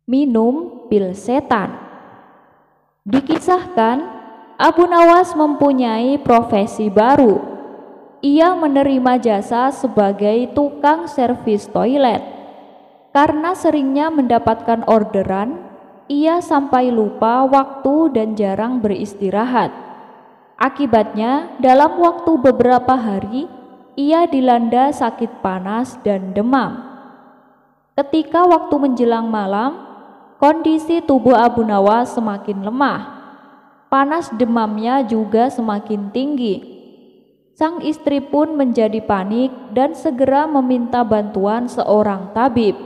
Minum pil setan. Dikisahkan, Abu Nawas mempunyai profesi baru. Ia menerima jasa sebagai tukang servis toilet. Karena seringnya mendapatkan orderan, ia sampai lupa waktu dan jarang beristirahat. Akibatnya, dalam waktu beberapa hari, ia dilanda sakit panas dan demam. Ketika waktu menjelang malam, kondisi tubuh Abu Nawas semakin lemah. Panas demamnya juga semakin tinggi. Sang istri pun menjadi panik dan segera meminta bantuan seorang tabib.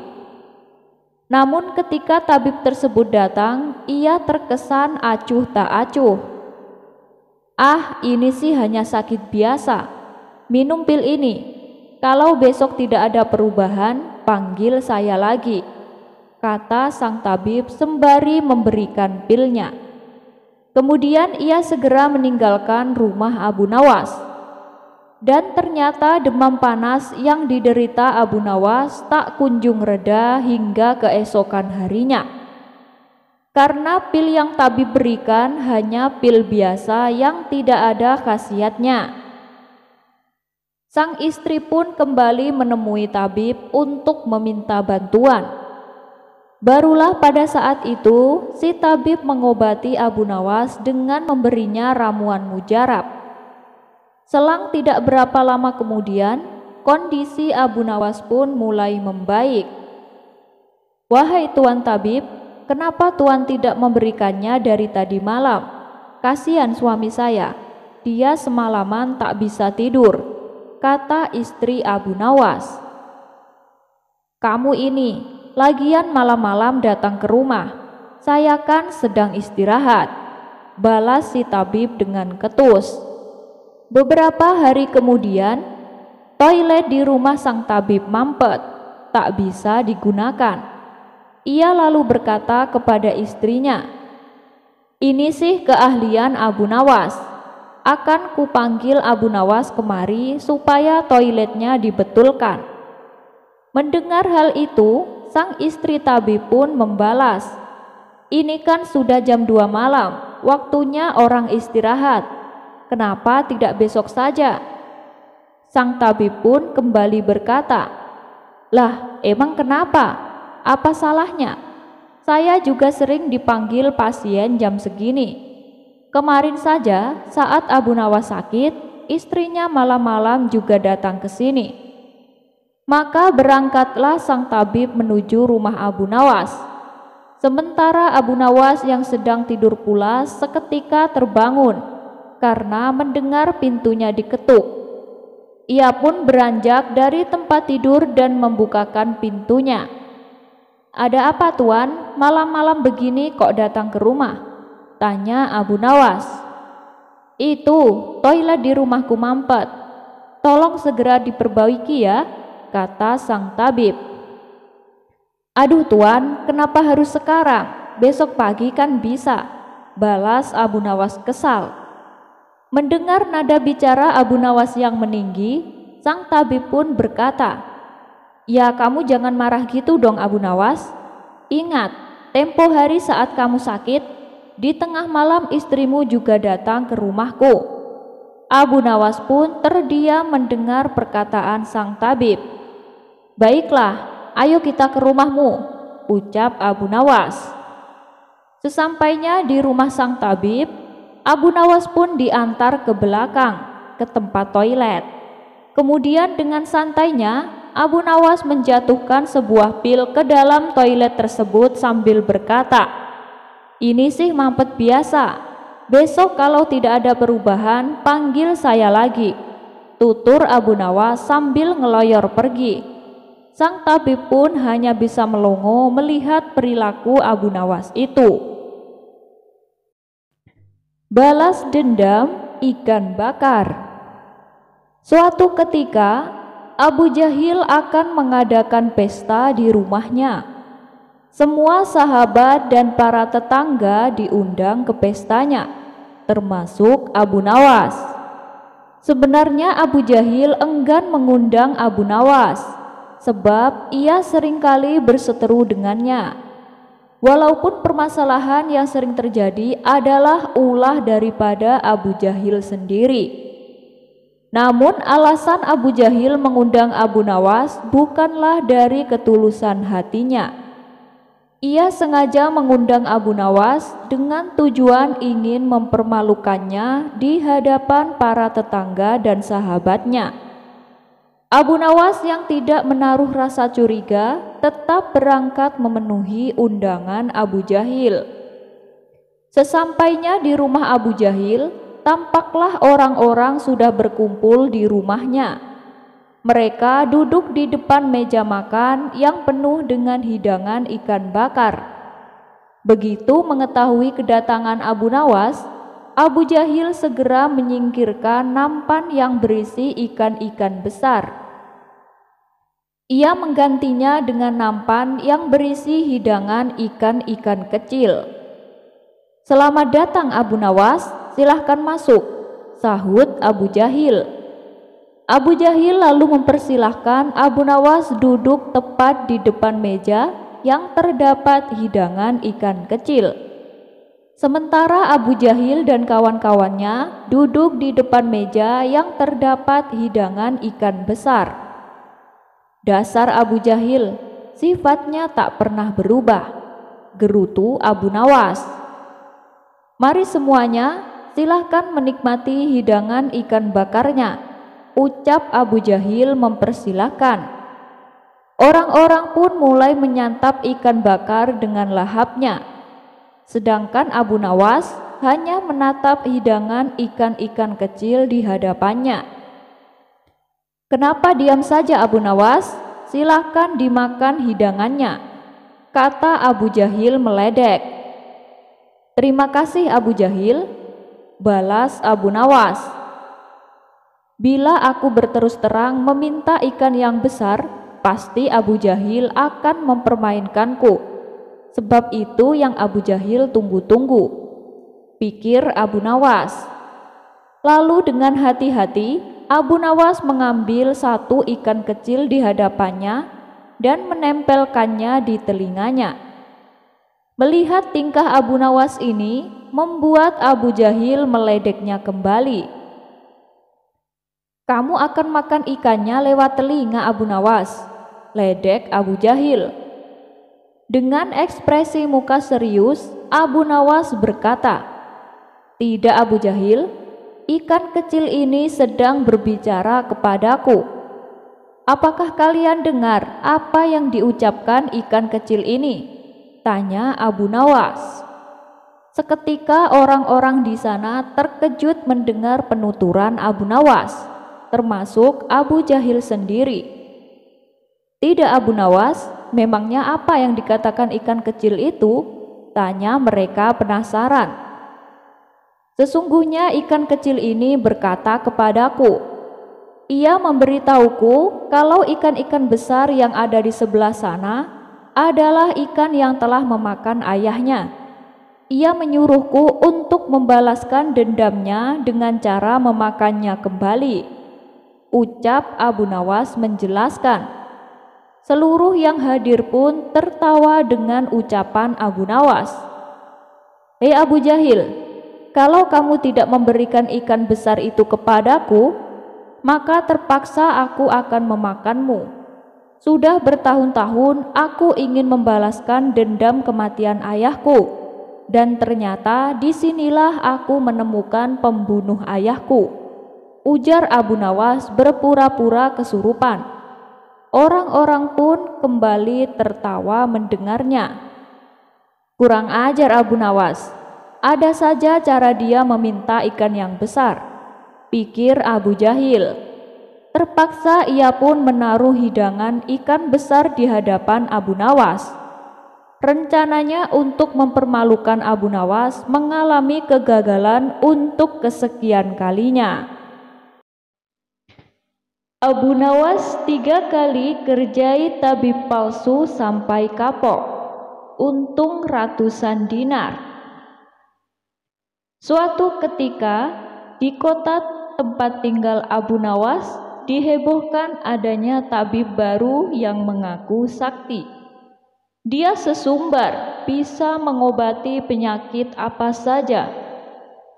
Namun ketika tabib tersebut datang, ia terkesan acuh tak acuh. "Ah, ini sih hanya sakit biasa. Minum pil ini. Kalau besok tidak ada perubahan, panggil saya lagi," kata sang tabib sembari memberikan pilnya. Kemudian ia segera meninggalkan rumah Abu Nawas. Dan ternyata demam panas yang diderita Abu Nawas tak kunjung reda hingga keesokan harinya. Karena pil yang tabib berikan hanya pil biasa yang tidak ada khasiatnya. Sang istri pun kembali menemui tabib untuk meminta bantuan. Barulah pada saat itu si tabib mengobati Abu Nawas dengan memberinya ramuan mujarab. Selang tidak berapa lama kemudian, kondisi Abu Nawas pun mulai membaik. "Wahai Tuan Tabib, kenapa Tuan tidak memberikannya dari tadi malam? Kasihan suami saya, dia semalaman tak bisa tidur," kata istri Abu Nawas. "Kamu ini, lagian malam-malam datang ke rumah. Saya kan sedang istirahat," balas si tabib dengan ketus. Beberapa hari kemudian, toilet di rumah sang tabib mampet, tak bisa digunakan. Ia lalu berkata kepada istrinya, "Ini sih keahlian Abu Nawas. Akan kupanggil Abu Nawas kemari supaya toiletnya dibetulkan." Mendengar hal itu, sang istri tabib pun membalas, "Ini kan sudah jam 2 malam, waktunya orang istirahat. Kenapa tidak besok saja?" Sang tabib pun kembali berkata, "Lah, emang kenapa? Apa salahnya? Saya juga sering dipanggil pasien jam segini. Kemarin saja saat Abu Nawas sakit, istrinya malam-malam juga datang ke sini." Maka berangkatlah sang tabib menuju rumah Abu Nawas. Sementara Abu Nawas yang sedang tidur pulas seketika terbangun karena mendengar pintunya diketuk. Ia pun beranjak dari tempat tidur dan membukakan pintunya. "Ada apa, Tuan? Malam-malam begini kok datang ke rumah?" tanya Abu Nawas. "Itu, toilet di rumahku mampet. Tolong segera diperbaiki ya," kata sang tabib. "Aduh Tuan, kenapa harus sekarang? Besok pagi kan bisa," balas Abu Nawas kesal. Mendengar nada bicara Abu Nawas yang meninggi, sang tabib pun berkata, "Ya kamu jangan marah gitu dong Abu Nawas. Ingat, tempo hari saat kamu sakit, di tengah malam istrimu juga datang ke rumahku." Abu Nawas pun terdiam mendengar perkataan sang tabib. "Baiklah, ayo kita ke rumahmu," ucap Abu Nawas. Sesampainya di rumah sang tabib, Abu Nawas pun diantar ke belakang, ke tempat toilet. Kemudian dengan santainya, Abu Nawas menjatuhkan sebuah pil ke dalam toilet tersebut sambil berkata, "Ini sih mampet biasa. Besok kalau tidak ada perubahan, panggil saya lagi," tutur Abu Nawas sambil ngeloyor pergi. Sang tabib pun hanya bisa melongo melihat perilaku Abu Nawas itu. Balas dendam ikan bakar. Suatu ketika, Abu Jahil akan mengadakan pesta di rumahnya. Semua sahabat dan para tetangga diundang ke pestanya, termasuk Abu Nawas. Sebenarnya Abu Jahil enggan mengundang Abu Nawas, sebab ia seringkali berseteru dengannya. Walaupun permasalahan yang sering terjadi adalah ulah daripada Abu Jahil sendiri. Namun alasan Abu Jahil mengundang Abu Nawas bukanlah dari ketulusan hatinya. Ia sengaja mengundang Abu Nawas dengan tujuan ingin mempermalukannya di hadapan para tetangga dan sahabatnya. Abu Nawas yang tidak menaruh rasa curiga tetap berangkat memenuhi undangan Abu Jahil. Sesampainya di rumah Abu Jahil, tampaklah orang-orang sudah berkumpul di rumahnya. Mereka duduk di depan meja makan yang penuh dengan hidangan ikan bakar. Begitu mengetahui kedatangan Abu Nawas, Abu Jahil segera menyingkirkan nampan yang berisi ikan-ikan besar. Ia menggantinya dengan nampan yang berisi hidangan ikan-ikan kecil. "Selamat datang Abu Nawas, silahkan masuk," sahut Abu Jahil. Abu Jahil lalu mempersilahkan Abu Nawas duduk tepat di depan meja yang terdapat hidangan ikan kecil. Sementara Abu Jahil dan kawan-kawannya duduk di depan meja yang terdapat hidangan ikan besar. "Dasar Abu Jahil, sifatnya tak pernah berubah," gerutu Abu Nawas. "Mari semuanya, silahkan menikmati hidangan ikan bakarnya," ucap Abu Jahil mempersilahkan. Orang-orang pun mulai menyantap ikan bakar dengan lahapnya. Sedangkan Abu Nawas hanya menatap hidangan ikan-ikan kecil di hadapannya. "Kenapa diam saja Abu Nawas? Silahkan dimakan hidangannya," kata Abu Jahil meledek. "Terima kasih Abu Jahil," balas Abu Nawas. "Bila aku berterus terang meminta ikan yang besar, pasti Abu Jahil akan mempermainkanku. Sebab itu yang Abu Jahil tunggu-tunggu," pikir Abu Nawas. Lalu dengan hati-hati Abu Nawas mengambil satu ikan kecil di hadapannya dan menempelkannya di telinganya. Melihat tingkah Abu Nawas ini membuat Abu Jahil meledeknya kembali. "Kamu akan makan ikannya lewat telinga Abu Nawas," ledek Abu Jahil. Dengan ekspresi muka serius, Abu Nawas berkata, "Tidak Abu Jahil, ikan kecil ini sedang berbicara kepadaku. Apakah kalian dengar apa yang diucapkan ikan kecil ini?" tanya Abu Nawas. Seketika orang-orang di sana terkejut mendengar penuturan Abu Nawas, termasuk Abu Jahil sendiri. "Tidak Abu Nawas, memangnya apa yang dikatakan ikan kecil itu?" tanya mereka penasaran. "Sesungguhnya ikan kecil ini berkata kepadaku. Ia memberitahuku kalau ikan-ikan besar yang ada di sebelah sana adalah ikan yang telah memakan ayahnya. Ia menyuruhku untuk membalaskan dendamnya dengan cara memakannya kembali," ucap Abu Nawas menjelaskan. Seluruh yang hadir pun tertawa dengan ucapan Abu Nawas. "Hei Abu Jahil, kalau kamu tidak memberikan ikan besar itu kepadaku, maka terpaksa aku akan memakanmu. Sudah bertahun-tahun aku ingin membalaskan dendam kematian ayahku, dan ternyata disinilah aku menemukan pembunuh ayahku," ujar Abu Nawas berpura-pura kesurupan. Orang-orang pun kembali tertawa mendengarnya. "Kurang ajar Abu Nawas, ada saja cara dia meminta ikan yang besar," pikir Abu Jahil. Terpaksa ia pun menaruh hidangan ikan besar di hadapan Abu Nawas. Rencananya untuk mempermalukan Abu Nawas mengalami kegagalan untuk kesekian kalinya. Abu Nawas 3 kali kerjai tabib palsu sampai kapok, untung ratusan dinar. Suatu ketika di kota tempat tinggal Abu Nawas dihebohkan adanya tabib baru yang mengaku sakti. Dia sesumbar, bisa mengobati penyakit apa saja.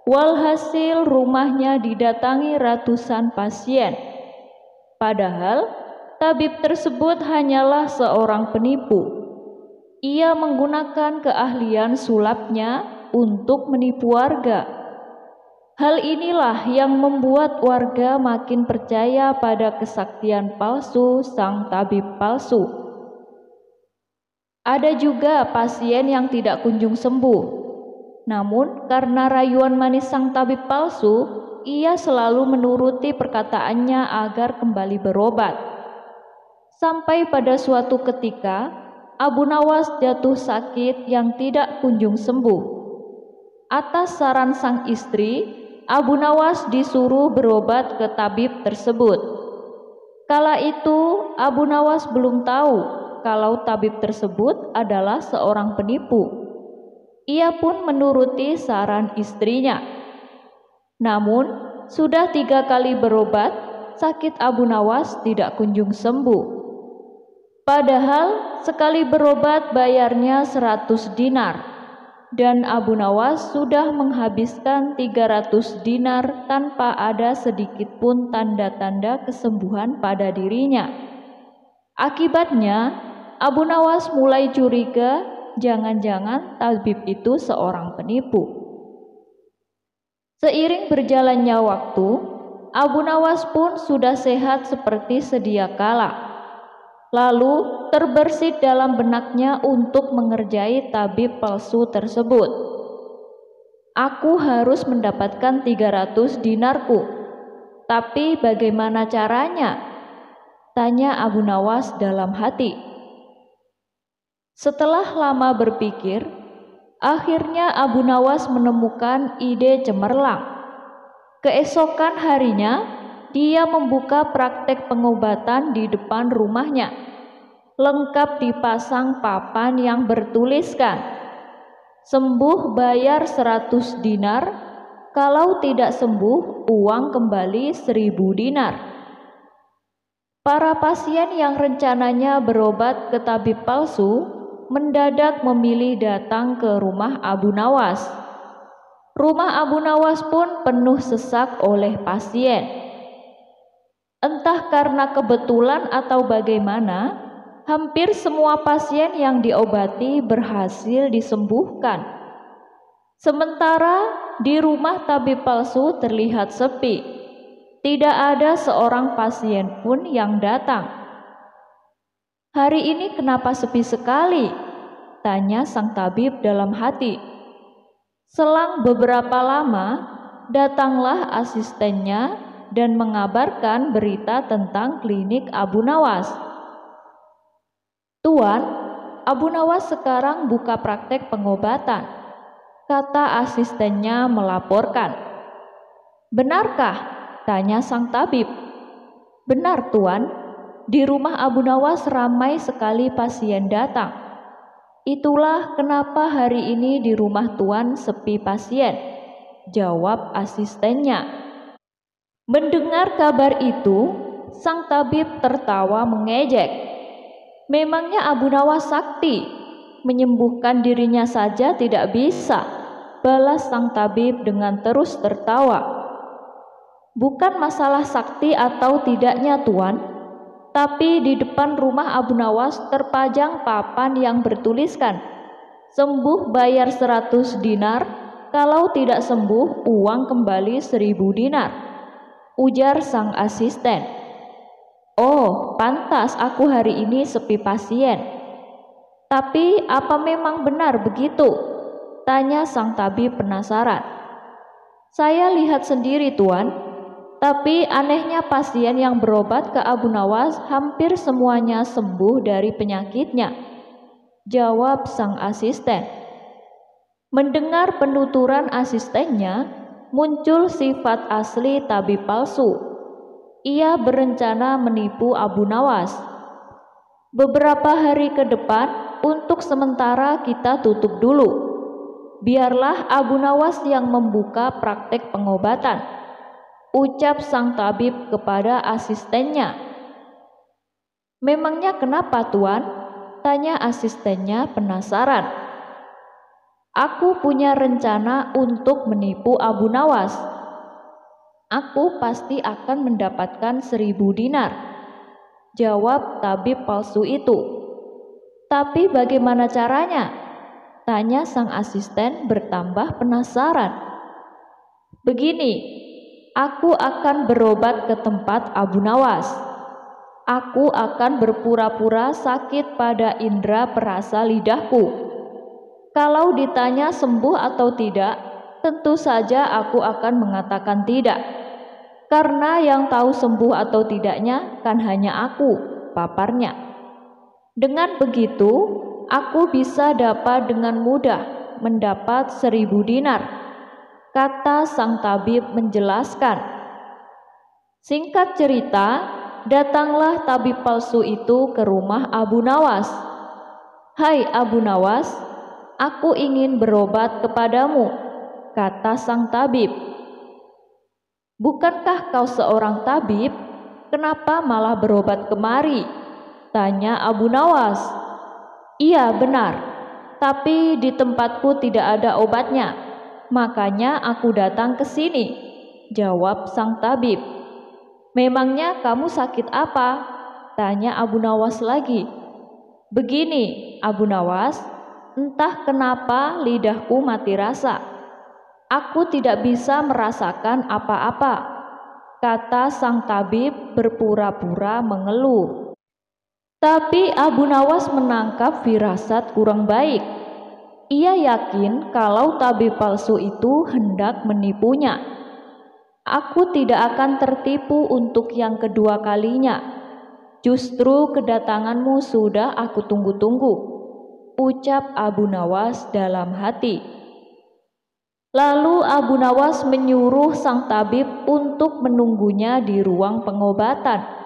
Walhasil rumahnya didatangi ratusan pasien. Padahal tabib tersebut hanyalah seorang penipu. Ia menggunakan keahlian sulapnya untuk menipu warga. Hal inilah yang membuat warga makin percaya pada kesaktian palsu sang tabib palsu. Ada juga pasien yang tidak kunjung sembuh. Namun karena rayuan manis sang tabib palsu, ia selalu menuruti perkataannya agar kembali berobat. Sampai pada suatu ketika, Abu Nawas jatuh sakit yang tidak kunjung sembuh. Atas saran sang istri, Abu Nawas disuruh berobat ke tabib tersebut. Kala itu, Abu Nawas belum tahu kalau tabib tersebut adalah seorang penipu. Ia pun menuruti saran istrinya. Namun, sudah 3 kali berobat, sakit Abu Nawas tidak kunjung sembuh. Padahal sekali berobat bayarnya 100 dinar, dan Abu Nawas sudah menghabiskan 300 dinar tanpa ada sedikit pun tanda-tanda kesembuhan pada dirinya. Akibatnya, Abu Nawas mulai curiga jangan-jangan tabib itu seorang penipu. Seiring berjalannya waktu, Abu Nawas pun sudah sehat seperti sedia kala. Lalu terbersit dalam benaknya untuk mengerjai tabib palsu tersebut. Aku harus mendapatkan 300 dinarku. Tapi bagaimana caranya? Tanya Abu Nawas dalam hati. Setelah lama berpikir, akhirnya Abu Nawas menemukan ide cemerlang. Keesokan harinya, dia membuka praktek pengobatan di depan rumahnya. Lengkap dipasang papan yang bertuliskan, sembuh bayar 100 dinar, kalau tidak sembuh uang kembali 1000 dinar. Para pasien yang rencananya berobat ke tabib palsu mendadak memilih datang ke rumah Abu Nawas. Rumah Abu Nawas pun penuh sesak oleh pasien. Entah karena kebetulan atau bagaimana, hampir semua pasien yang diobati berhasil disembuhkan. Sementara di rumah tabib palsu terlihat sepi. Tidak ada seorang pasien pun yang datang. Hari ini kenapa sepi sekali? Tanya sang tabib dalam hati. Selang beberapa lama, datanglah asistennya dan mengabarkan berita tentang klinik Abu Nawas. Tuan, Abu Nawas sekarang buka praktek pengobatan, kata asistennya melaporkan. Benarkah? Tanya sang tabib. Benar tuan, di rumah Abu Nawas ramai sekali pasien datang. Itulah kenapa hari ini di rumah tuan sepi pasien, jawab asistennya. Mendengar kabar itu, sang tabib tertawa mengejek. Memangnya Abu Nawas sakti, menyembuhkan dirinya saja tidak bisa, balas sang tabib dengan terus tertawa. Bukan masalah sakti atau tidaknya tuan, tapi di depan rumah Abu Nawas terpajang papan yang bertuliskan, sembuh bayar 100 dinar, kalau tidak sembuh uang kembali 1000 dinar. Ujar sang asisten. Oh, pantas aku hari ini sepi pasien. Tapi apa memang benar begitu? Tanya sang tabib penasaran. Saya lihat sendiri tuan, tapi anehnya pasien yang berobat ke Abu Nawas hampir semuanya sembuh dari penyakitnya, jawab sang asisten. Mendengar penuturan asistennya, muncul sifat asli tabib palsu. Ia berencana menipu Abu Nawas. Beberapa hari ke depan, untuk sementara kita tutup dulu. Biarlah Abu Nawas yang membuka praktek pengobatan, ucap sang tabib kepada asistennya. Memangnya kenapa tuan? Tanya asistennya penasaran. Aku punya rencana untuk menipu Abu Nawas. Aku pasti akan mendapatkan 1.000 dinar, jawab tabib palsu itu. Tapi bagaimana caranya? Tanya sang asisten bertambah penasaran. Begini, aku akan berobat ke tempat Abu Nawas. Aku akan berpura-pura sakit pada indera perasa lidahku. Kalau ditanya sembuh atau tidak, tentu saja aku akan mengatakan tidak. Karena yang tahu sembuh atau tidaknya kan hanya aku, paparnya. Dengan begitu, aku bisa dapat dengan mudah mendapat 1.000 dinar, kata sang tabib menjelaskan. Singkat cerita, datanglah tabib palsu itu ke rumah Abu Nawas. Hai Abu Nawas, aku ingin berobat kepadamu, kata sang tabib. Bukankah kau seorang tabib? Kenapa malah berobat kemari? Tanya Abu Nawas. Iya benar, tapi di tempatku tidak ada obatnya, makanya aku datang ke sini, jawab sang tabib. Memangnya kamu sakit apa? Tanya Abu Nawas lagi. Begini, Abu Nawas, entah kenapa lidahku mati rasa. Aku tidak bisa merasakan apa-apa, kata sang tabib berpura-pura mengeluh. Tapi Abu Nawas menangkap firasat kurang baik. Ia yakin kalau tabib palsu itu hendak menipunya. Aku tidak akan tertipu untuk yang kedua kalinya. Justru kedatanganmu sudah aku tunggu-tunggu, ucap Abu Nawas dalam hati. Lalu Abu Nawas menyuruh sang tabib untuk menunggunya di ruang pengobatan.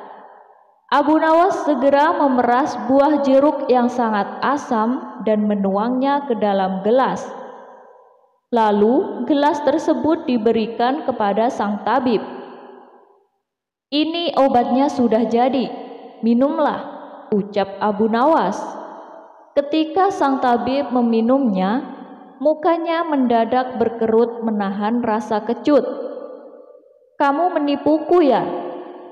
Abu Nawas segera memeras buah jeruk yang sangat asam dan menuangnya ke dalam gelas. Lalu gelas tersebut diberikan kepada sang tabib. Ini obatnya sudah jadi, minumlah, ucap Abu Nawas. Ketika sang tabib meminumnya, mukanya mendadak berkerut menahan rasa kecut. Kamu menipuku ya?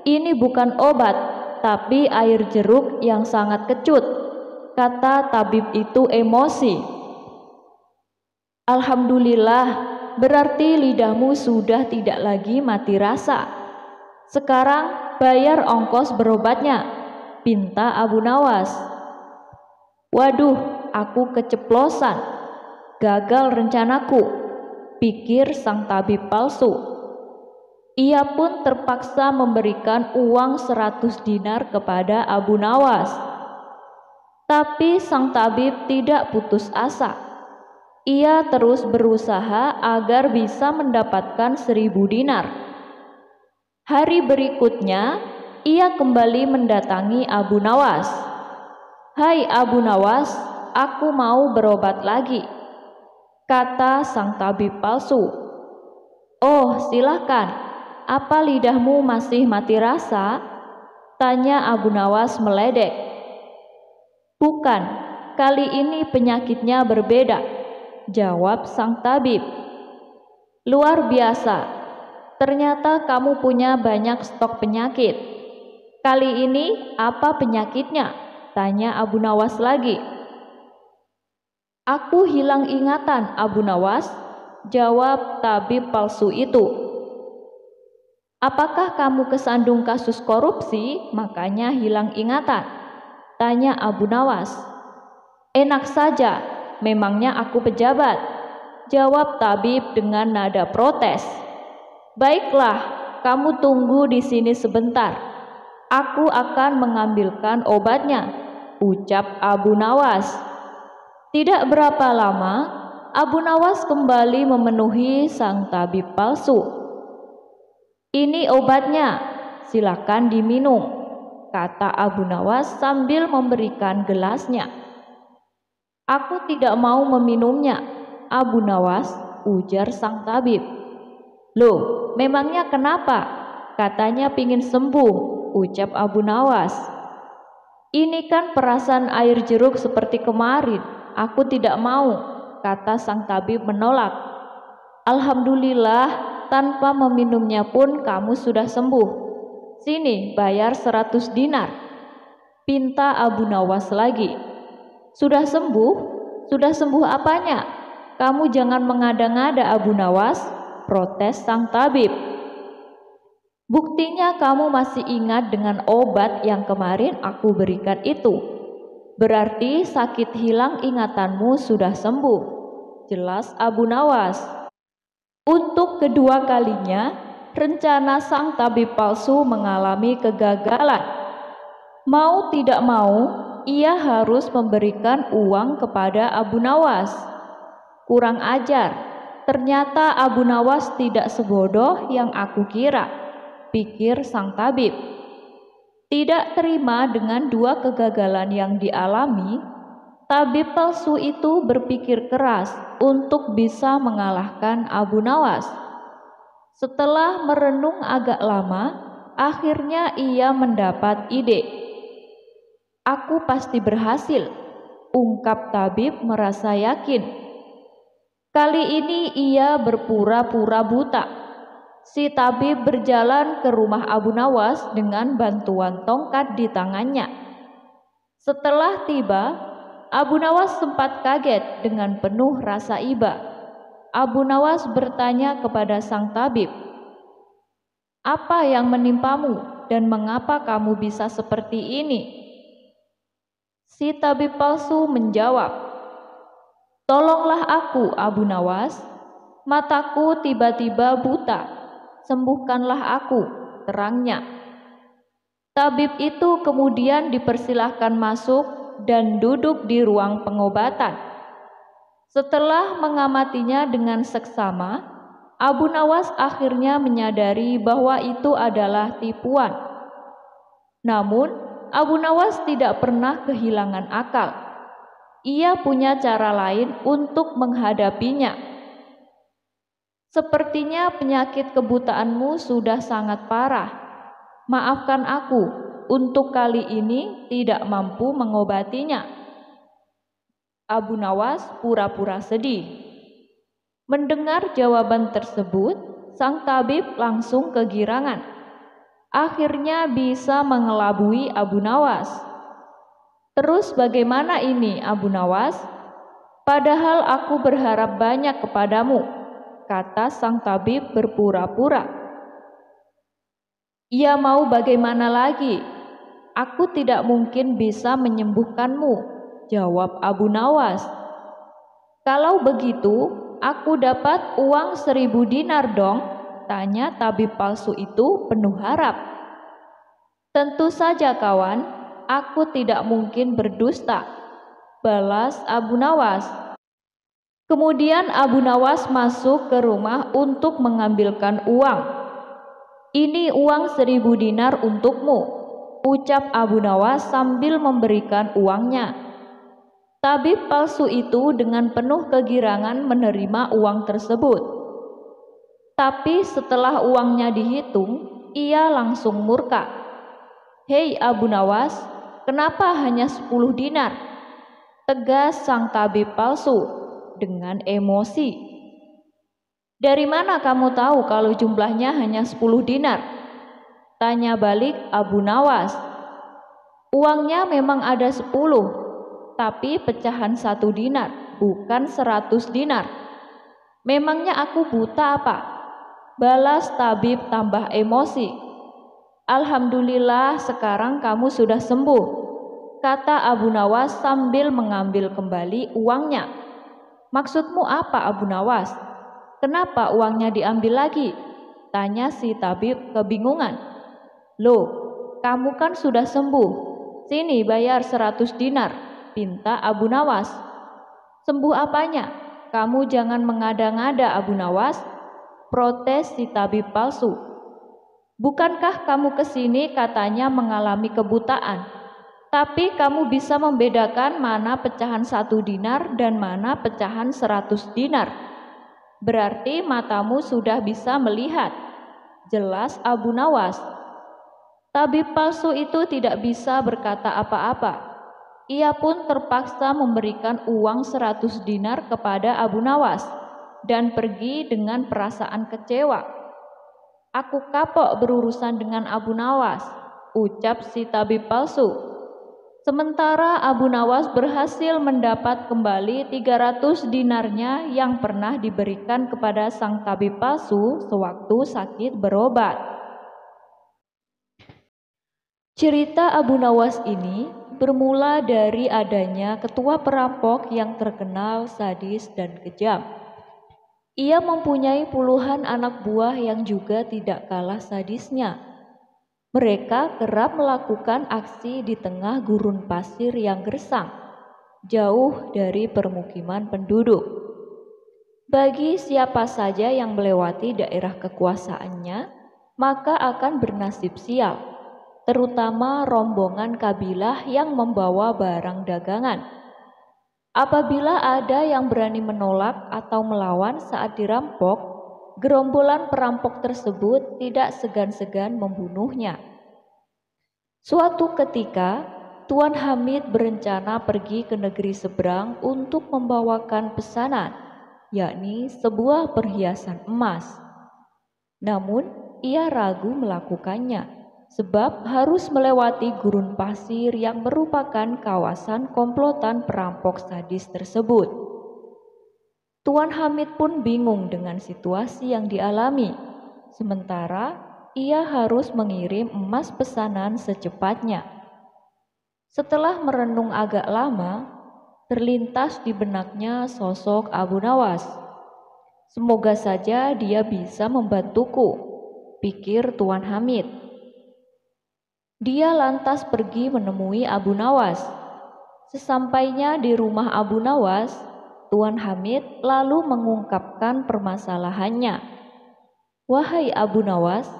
Ini bukan obat, tapi air jeruk yang sangat kecut, kata tabib itu emosi. Alhamdulillah, berarti lidahmu sudah tidak lagi mati rasa. Sekarang bayar ongkos berobatnya, pinta Abu Nawas. Waduh, aku keceplosan. Gagal rencanaku, pikir sang tabib palsu. Ia pun terpaksa memberikan uang 100 dinar kepada Abu Nawas. Tapi sang tabib tidak putus asa. Ia terus berusaha agar bisa mendapatkan 1.000 dinar. Hari berikutnya, ia kembali mendatangi Abu Nawas. Hai Abu Nawas, aku mau berobat lagi, kata sang tabib palsu. Oh, silahkan. Apa lidahmu masih mati rasa? Tanya Abu Nawas meledek. Bukan, kali ini penyakitnya berbeda, jawab sang tabib. Luar biasa, ternyata kamu punya banyak stok penyakit. Kali ini apa penyakitnya? Tanya Abu Nawas lagi. Aku hilang ingatan, Abu Nawas, jawab tabib palsu itu. Apakah kamu kesandung kasus korupsi, makanya hilang ingatan? Tanya Abu Nawas. Enak saja, memangnya aku pejabat, jawab tabib dengan nada protes. Baiklah, kamu tunggu di sini sebentar. Aku akan mengambilkan obatnya, ucap Abu Nawas. Tidak berapa lama, Abu Nawas kembali memenuhi sang tabib palsu. Ini obatnya, silakan diminum, kata Abu Nawas sambil memberikan gelasnya. Aku tidak mau meminumnya, Abu Nawas, ujar sang tabib. Loh, memangnya kenapa? Katanya pingin sembuh, ucap Abu Nawas. Ini kan perasan air jeruk seperti kemarin, aku tidak mau, kata sang tabib menolak. Alhamdulillah, tanpa meminumnya pun kamu sudah sembuh. Sini, bayar 100 dinar. Pinta Abu Nawas lagi. Sudah sembuh? Sudah sembuh apanya? Kamu jangan mengada-ngada Abu Nawas, protes sang tabib. Buktinya kamu masih ingat dengan obat yang kemarin aku berikan itu. Berarti sakit hilang ingatanmu sudah sembuh, jelas Abu Nawas. Untuk kedua kalinya, rencana sang tabib palsu mengalami kegagalan. Mau tidak mau, ia harus memberikan uang kepada Abu Nawas. Kurang ajar, ternyata Abu Nawas tidak sebodoh yang aku kira, pikir sang tabib. Tidak terima dengan dua kegagalan yang dialami, tabib palsu itu berpikir keras untuk bisa mengalahkan Abu Nawas. Setelah merenung agak lama, akhirnya ia mendapat ide. Aku pasti berhasil, ungkap tabib merasa yakin. Kali ini ia berpura-pura buta. Si tabib berjalan ke rumah Abu Nawas dengan bantuan tongkat di tangannya. Setelah tiba, Abu Nawas sempat kaget dengan penuh rasa iba. Abu Nawas bertanya kepada sang tabib, "Apa yang menimpamu dan mengapa kamu bisa seperti ini?" Si tabib palsu menjawab, "Tolonglah aku, Abu Nawas. Mataku tiba-tiba buta. Sembuhkanlah aku," terangnya. Tabib itu kemudian dipersilahkan masuk dan duduk di ruang pengobatan. Setelah mengamatinya dengan seksama, Abu Nawas akhirnya menyadari bahwa itu adalah tipuan. Namun, Abu Nawas tidak pernah kehilangan akal. Ia punya cara lain untuk menghadapinya. "Sepertinya penyakit kebutaanmu sudah sangat parah. Maafkan aku, untuk kali ini tidak mampu mengobatinya." Abu Nawas pura-pura sedih. Mendengar jawaban tersebut, sang tabib langsung kegirangan. Akhirnya bisa mengelabui Abu Nawas. "Terus bagaimana ini, Abu Nawas? Padahal aku berharap banyak kepadamu," kata sang tabib berpura-pura. "Ya mau bagaimana lagi? Aku tidak mungkin bisa menyembuhkanmu," jawab Abu Nawas. "Kalau begitu, aku dapat uang 1000 dinar dong?" tanya tabib palsu itu penuh harap. "Tentu saja kawan, aku tidak mungkin berdusta," balas Abu Nawas. Kemudian Abu Nawas masuk ke rumah untuk mengambilkan uang. "Ini uang 1000 dinar untukmu," ucap Abu Nawas sambil memberikan uangnya. Tabib palsu itu dengan penuh kegirangan menerima uang tersebut. Tapi setelah uangnya dihitung, ia langsung murka. "Hei Abu Nawas, kenapa hanya 10 dinar?" tegas sang tabib palsu dengan emosi. "Dari mana kamu tahu kalau jumlahnya hanya 10 dinar?" tanya balik Abu Nawas. "Uangnya memang ada 10, tapi pecahan 1 dinar, bukan 100 dinar. Memangnya aku buta apa?" balas tabib tambah emosi. "Alhamdulillah sekarang kamu sudah sembuh," kata Abu Nawas sambil mengambil kembali uangnya. "Maksudmu apa Abu Nawas? Kenapa uangnya diambil lagi?" tanya si tabib kebingungan. "Loh, kamu kan sudah sembuh. Sini bayar 100 dinar, pinta Abu Nawas. "Sembuh apanya? Kamu jangan mengada-ngada Abu Nawas," protes si tabib palsu. "Bukankah kamu kesini katanya mengalami kebutaan? Tapi kamu bisa membedakan mana pecahan 1 dinar dan mana pecahan 100 dinar. Berarti matamu sudah bisa melihat," jelas Abu Nawas. Tabib palsu itu tidak bisa berkata apa-apa. Ia pun terpaksa memberikan uang 100 dinar kepada Abu Nawas dan pergi dengan perasaan kecewa. "Aku kapok berurusan dengan Abu Nawas," ucap si tabib palsu. Sementara Abu Nawas berhasil mendapat kembali 300 dinarnya yang pernah diberikan kepada sang tabib palsu sewaktu sakit berobat. Cerita Abu Nawas ini bermula dari adanya ketua perampok yang terkenal sadis dan kejam. Ia mempunyai puluhan anak buah yang juga tidak kalah sadisnya. Mereka kerap melakukan aksi di tengah gurun pasir yang gersang, jauh dari permukiman penduduk. Bagi siapa saja yang melewati daerah kekuasaannya, maka akan bernasib sial, terutama rombongan kabilah yang membawa barang dagangan. Apabila ada yang berani menolak atau melawan saat dirampok, gerombolan perampok tersebut tidak segan-segan membunuhnya. Suatu ketika, Tuan Hamid berencana pergi ke negeri seberang untuk membawakan pesanan, yakni sebuah perhiasan emas. Namun, ia ragu melakukannya, sebab harus melewati gurun pasir yang merupakan kawasan komplotan perampok sadis tersebut. Tuan Hamid pun bingung dengan situasi yang dialami, sementara ia harus mengirim emas pesanan secepatnya. Setelah merenung agak lama, terlintas di benaknya sosok Abu Nawas. "Semoga saja dia bisa membantuku," pikir Tuan Hamid. Dia lantas pergi menemui Abu Nawas. Sesampainya di rumah Abu Nawas, Tuan Hamid lalu mengungkapkan permasalahannya. "Wahai Abu Nawas,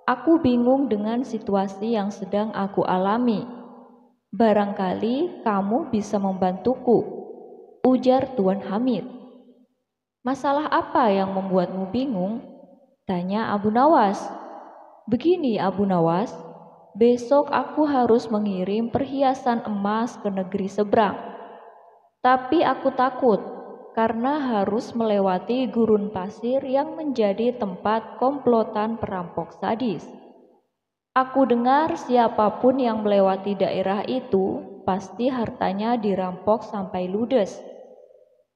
aku bingung dengan situasi yang sedang aku alami. Barangkali kamu bisa membantuku," ujar Tuan Hamid. "Masalah apa yang membuatmu bingung?" tanya Abu Nawas. "Begini Abu Nawas, besok aku harus mengirim perhiasan emas ke negeri seberang. Tapi aku takut karena harus melewati gurun pasir yang menjadi tempat komplotan perampok sadis. Aku dengar siapapun yang melewati daerah itu pasti hartanya dirampok sampai ludes.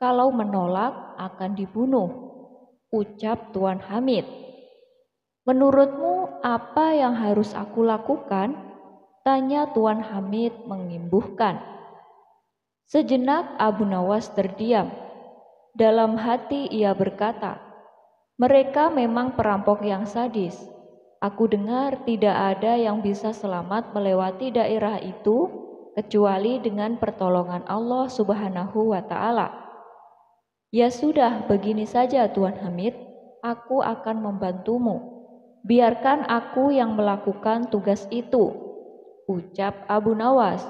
Kalau menolak akan dibunuh," ucap Tuan Hamid. "Menurutmu apa yang harus aku lakukan?" tanya Tuan Hamid mengimbuhkan. Sejenak Abu Nawas terdiam. Dalam hati ia berkata, "Mereka memang perampok yang sadis. Aku dengar tidak ada yang bisa selamat melewati daerah itu kecuali dengan pertolongan Allah Subhanahu wa Ta'ala. Ya sudah, begini saja Tuan Hamid, aku akan membantumu. Biarkan aku yang melakukan tugas itu," ucap Abu Nawas.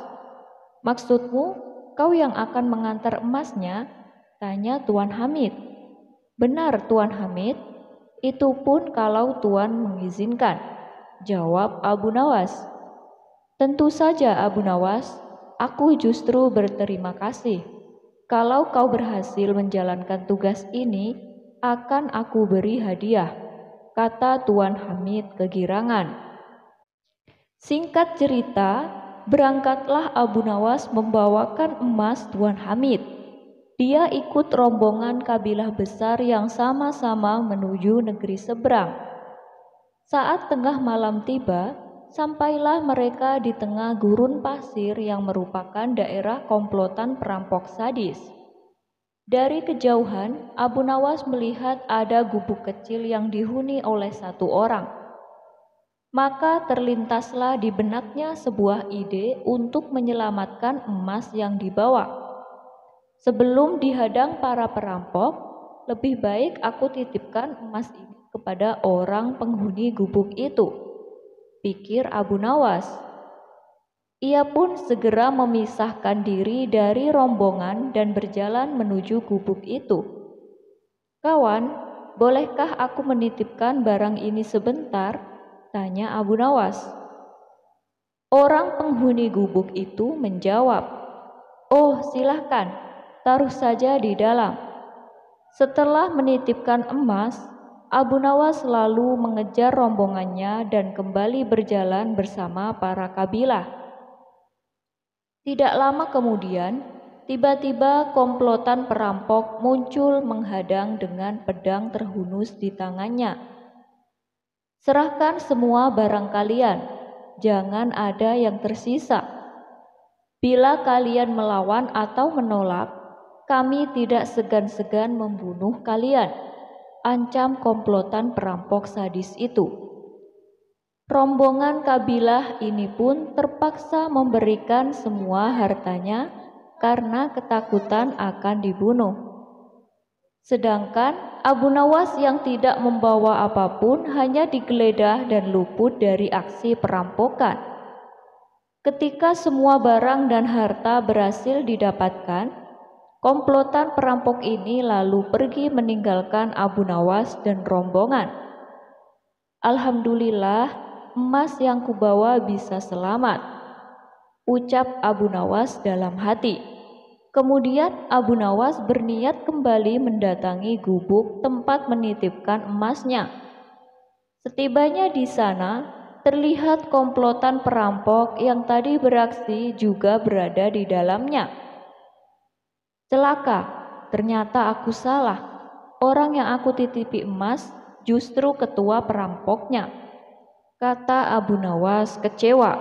"Maksudmu, kau yang akan mengantar emasnya?" tanya Tuan Hamid. "Benar Tuan Hamid, itu pun kalau Tuan mengizinkan," jawab Abu Nawas. "Tentu saja Abu Nawas, aku justru berterima kasih. Kalau kau berhasil menjalankan tugas ini, akan aku beri hadiah," kata Tuan Hamid kegirangan. Singkat cerita, berangkatlah Abu Nawas membawakan emas Tuan Hamid. Dia ikut rombongan kabilah besar yang sama-sama menuju negeri seberang. Saat tengah malam tiba, sampailah mereka di tengah gurun pasir yang merupakan daerah komplotan perampok sadis. Dari kejauhan, Abu Nawas melihat ada gubuk kecil yang dihuni oleh satu orang. Maka terlintaslah di benaknya sebuah ide untuk menyelamatkan emas yang dibawa. "Sebelum dihadang para perampok, lebih baik aku titipkan emas ini kepada orang penghuni gubuk itu," pikir Abu Nawas. Ia pun segera memisahkan diri dari rombongan dan berjalan menuju gubuk itu. "Kawan, bolehkah aku menitipkan barang ini sebentar?" tanya Abu Nawas. Orang penghuni gubuk itu menjawab, "Oh, silahkan, taruh saja di dalam." Setelah menitipkan emas, Abu Nawas lalu mengejar rombongannya dan kembali berjalan bersama para kabilah. Tidak lama kemudian, tiba-tiba komplotan perampok muncul menghadang dengan pedang terhunus di tangannya. "Serahkan semua barang kalian, jangan ada yang tersisa. Bila kalian melawan atau menolak, kami tidak segan-segan membunuh kalian," ancam komplotan perampok sadis itu. Rombongan kabilah ini pun terpaksa memberikan semua hartanya karena ketakutan akan dibunuh. Sedangkan Abu Nawas yang tidak membawa apapun hanya digeledah dan luput dari aksi perampokan. Ketika semua barang dan harta berhasil didapatkan, komplotan perampok ini lalu pergi meninggalkan Abu Nawas dan rombongan. "Alhamdulillah, emas yang kubawa bisa selamat," ucap Abu Nawas dalam hati. Kemudian Abu Nawas berniat kembali mendatangi gubuk tempat menitipkan emasnya. Setibanya di sana, terlihat komplotan perampok yang tadi beraksi juga berada di dalamnya. "Celaka, ternyata aku salah. Orang yang aku titipi emas justru ketua perampoknya," kata Abu Nawas kecewa.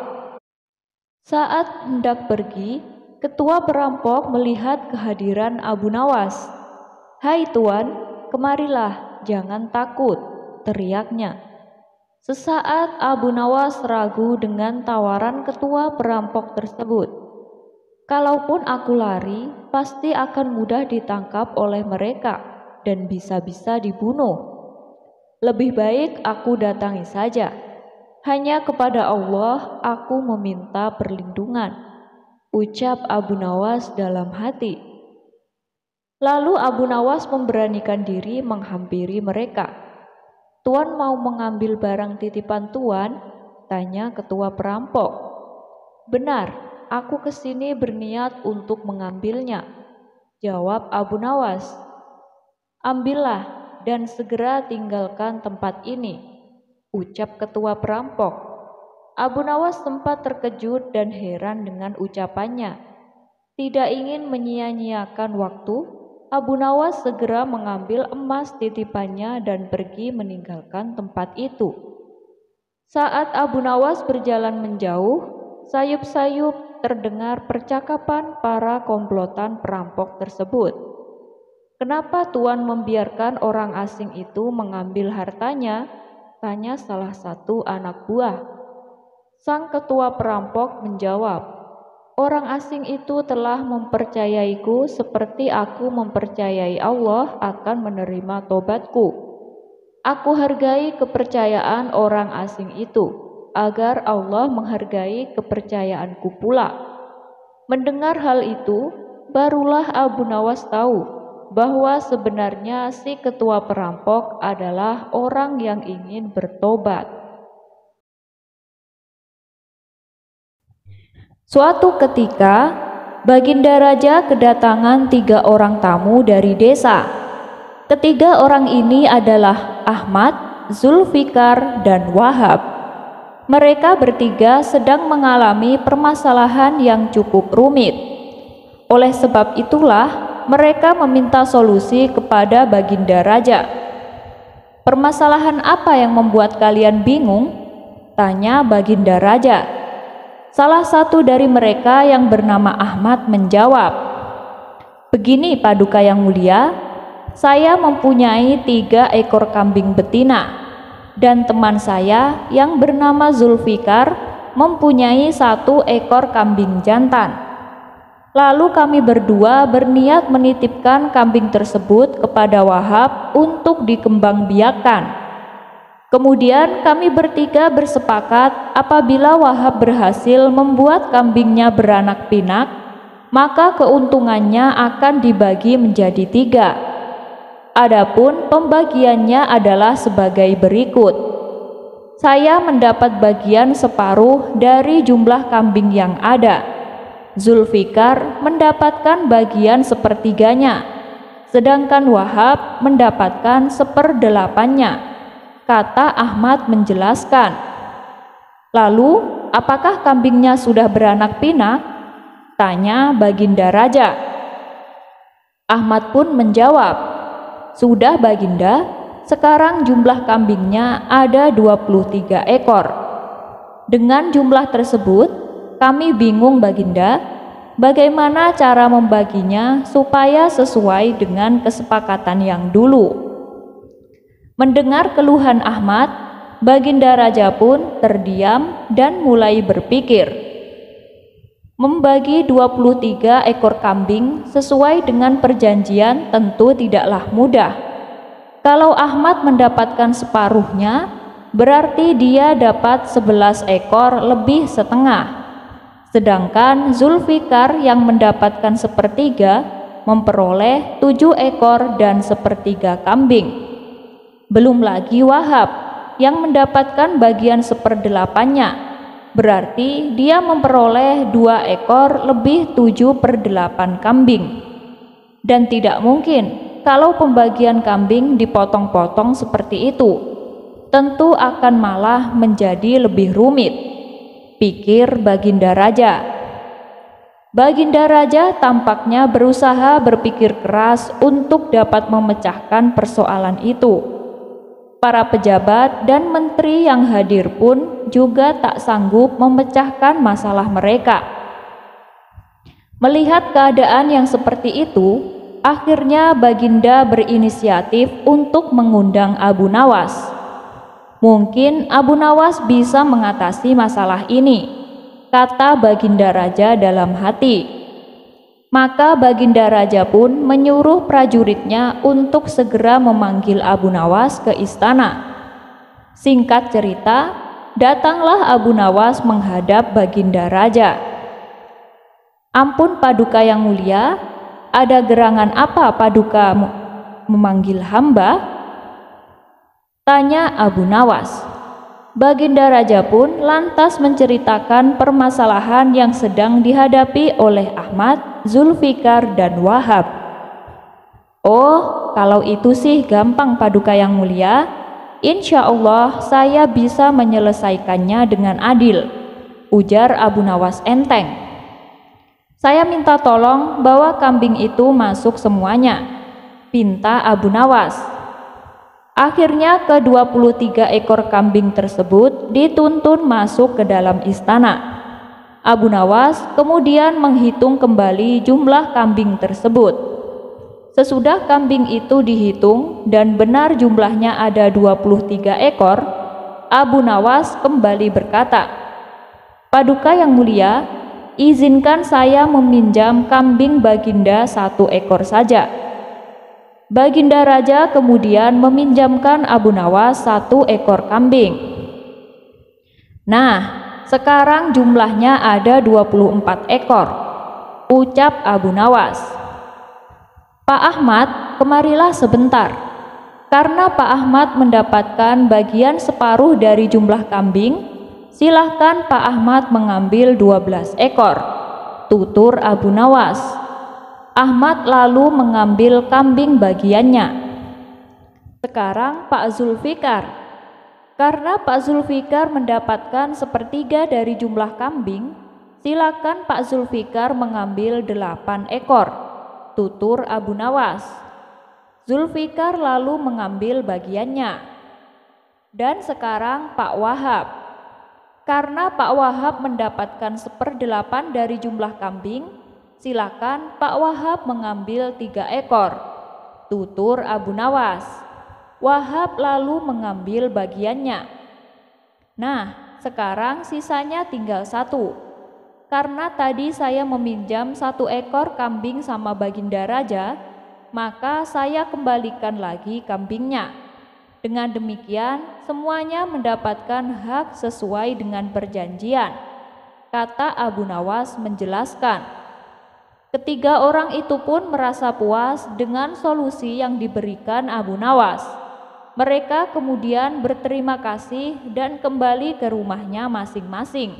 Saat hendak pergi, ketua perampok melihat kehadiran Abu Nawas. "Hai tuan, kemarilah, jangan takut," teriaknya. Sesaat Abu Nawas ragu dengan tawaran ketua perampok tersebut. "Kalaupun aku lari, pasti akan mudah ditangkap oleh mereka dan bisa-bisa dibunuh. Lebih baik aku datangi saja. Hanya kepada Allah aku meminta perlindungan," ucap Abu Nawas dalam hati. Lalu Abu Nawas memberanikan diri menghampiri mereka. "Tuan mau mengambil barang titipan Tuan?" tanya ketua perampok. "Benar, aku kesini berniat untuk mengambilnya," jawab Abu Nawas. "Ambillah dan segera tinggalkan tempat ini," ucap ketua perampok. Abu Nawas sempat terkejut dan heran dengan ucapannya. Tidak ingin menyia-nyiakan waktu, Abu Nawas segera mengambil emas titipannya dan pergi meninggalkan tempat itu. Saat Abu Nawas berjalan menjauh, sayup-sayup terdengar percakapan para komplotan perampok tersebut. "Kenapa Tuan membiarkan orang asing itu mengambil hartanya?" tanya salah satu anak buah. Sang ketua perampok menjawab, "Orang asing itu telah mempercayaiku seperti aku mempercayai Allah akan menerima tobatku. Aku hargai kepercayaan orang asing itu, agar Allah menghargai kepercayaanku pula." Mendengar hal itu, barulah Abu Nawas tahu bahwa sebenarnya si ketua perampok adalah orang yang ingin bertobat. Suatu ketika, Baginda Raja kedatangan 3 orang tamu dari desa. Ketiga orang ini adalah Ahmad, Zulfikar, dan Wahab. Mereka bertiga sedang mengalami permasalahan yang cukup rumit. Oleh sebab itulah, mereka meminta solusi kepada Baginda Raja. "Permasalahan apa yang membuat kalian bingung?" tanya Baginda Raja. Salah satu dari mereka yang bernama Ahmad menjawab, "Begini Paduka yang mulia, saya mempunyai 3 ekor kambing betina, dan teman saya yang bernama Zulfikar mempunyai 1 ekor kambing jantan. Lalu kami berdua berniat menitipkan kambing tersebut kepada Wahab untuk dikembangbiakkan. Kemudian kami bertiga bersepakat apabila Wahab berhasil membuat kambingnya beranak pinak, maka keuntungannya akan dibagi menjadi 3. Adapun pembagiannya adalah sebagai berikut. Saya mendapat bagian separuh dari jumlah kambing yang ada. Zulfikar mendapatkan bagian sepertiganya, sedangkan Wahab mendapatkan seperdelapannya, kata Ahmad menjelaskan. Lalu, apakah kambingnya sudah beranak pinak? Tanya Baginda Raja. Ahmad pun menjawab, sudah Baginda, sekarang jumlah kambingnya ada 23 ekor. Dengan jumlah tersebut, kami bingung Baginda, bagaimana cara membaginya supaya sesuai dengan kesepakatan yang dulu. Mendengar keluhan Ahmad, Baginda Raja pun terdiam dan mulai berpikir. Membagi 23 ekor kambing sesuai dengan perjanjian tentu tidaklah mudah. Kalau Ahmad mendapatkan separuhnya, berarti dia dapat 11 ekor lebih setengah. Sedangkan Zulfikar yang mendapatkan sepertiga memperoleh 7 ekor dan sepertiga kambing. Belum lagi Wahab yang mendapatkan bagian seperdelapannya, berarti dia memperoleh 2 ekor lebih 7/8 kambing. Dan tidak mungkin kalau pembagian kambing dipotong-potong seperti itu, tentu akan malah menjadi lebih rumit, pikir Baginda Raja. Baginda Raja tampaknya berusaha berpikir keras untuk dapat memecahkan persoalan itu. Para pejabat dan menteri yang hadir pun juga tak sanggup memecahkan masalah mereka. Melihat keadaan yang seperti itu, akhirnya Baginda berinisiatif untuk mengundang Abu Nawas. Mungkin Abu Nawas bisa mengatasi masalah ini, kata Baginda Raja dalam hati. Maka Baginda Raja pun menyuruh prajuritnya untuk segera memanggil Abu Nawas ke istana. Singkat cerita, datanglah Abu Nawas menghadap Baginda Raja. Ampun Paduka yang mulia, ada gerangan apa Paduka memanggil hamba? Tanya Abu Nawas. Baginda Raja pun lantas menceritakan permasalahan yang sedang dihadapi oleh Ahmad, Zulfikar, dan Wahab. Oh, kalau itu sih gampang Paduka yang mulia. Insya Allah saya bisa menyelesaikannya dengan adil, ujar Abu Nawas enteng. Saya minta tolong bawa kambing itu masuk semuanya, pinta Abu Nawas. Akhirnya ke-23 ekor kambing tersebut dituntun masuk ke dalam istana. Abu Nawas kemudian menghitung kembali jumlah kambing tersebut. Sesudah kambing itu dihitung dan benar jumlahnya ada 23 ekor, Abu Nawas kembali berkata, Paduka yang mulia, izinkan saya meminjam kambing Baginda 1 ekor saja. Baginda Raja kemudian meminjamkan Abu Nawas 1 ekor kambing. Nah, sekarang jumlahnya ada 24 ekor, ucap Abu Nawas. Pak Ahmad, kemarilah sebentar. Karena Pak Ahmad mendapatkan bagian separuh dari jumlah kambing, silahkan Pak Ahmad mengambil 12 ekor, tutur Abu Nawas. Ahmad lalu mengambil kambing bagiannya. Sekarang Pak Zulfikar. Karena Pak Zulfikar mendapatkan sepertiga dari jumlah kambing, silakan Pak Zulfikar mengambil 8 ekor, tutur Abu Nawas. Zulfikar lalu mengambil bagiannya. Dan sekarang Pak Wahab. Karena Pak Wahab mendapatkan 1/8 dari jumlah kambing, silakan Pak Wahab mengambil 3 ekor, tutur Abu Nawas. Wahab lalu mengambil bagiannya. Nah, sekarang sisanya tinggal 1. Karena tadi saya meminjam 1 ekor kambing sama Baginda Raja, maka saya kembalikan lagi kambingnya. Dengan demikian, semuanya mendapatkan hak sesuai dengan perjanjian, kata Abu Nawas menjelaskan. Ketiga orang itu pun merasa puas dengan solusi yang diberikan Abu Nawas. Mereka kemudian berterima kasih dan kembali ke rumahnya masing-masing.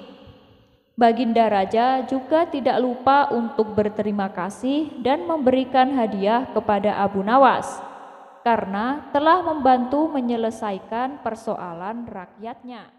Baginda Raja juga tidak lupa untuk berterima kasih dan memberikan hadiah kepada Abu Nawas karena telah membantu menyelesaikan persoalan rakyatnya.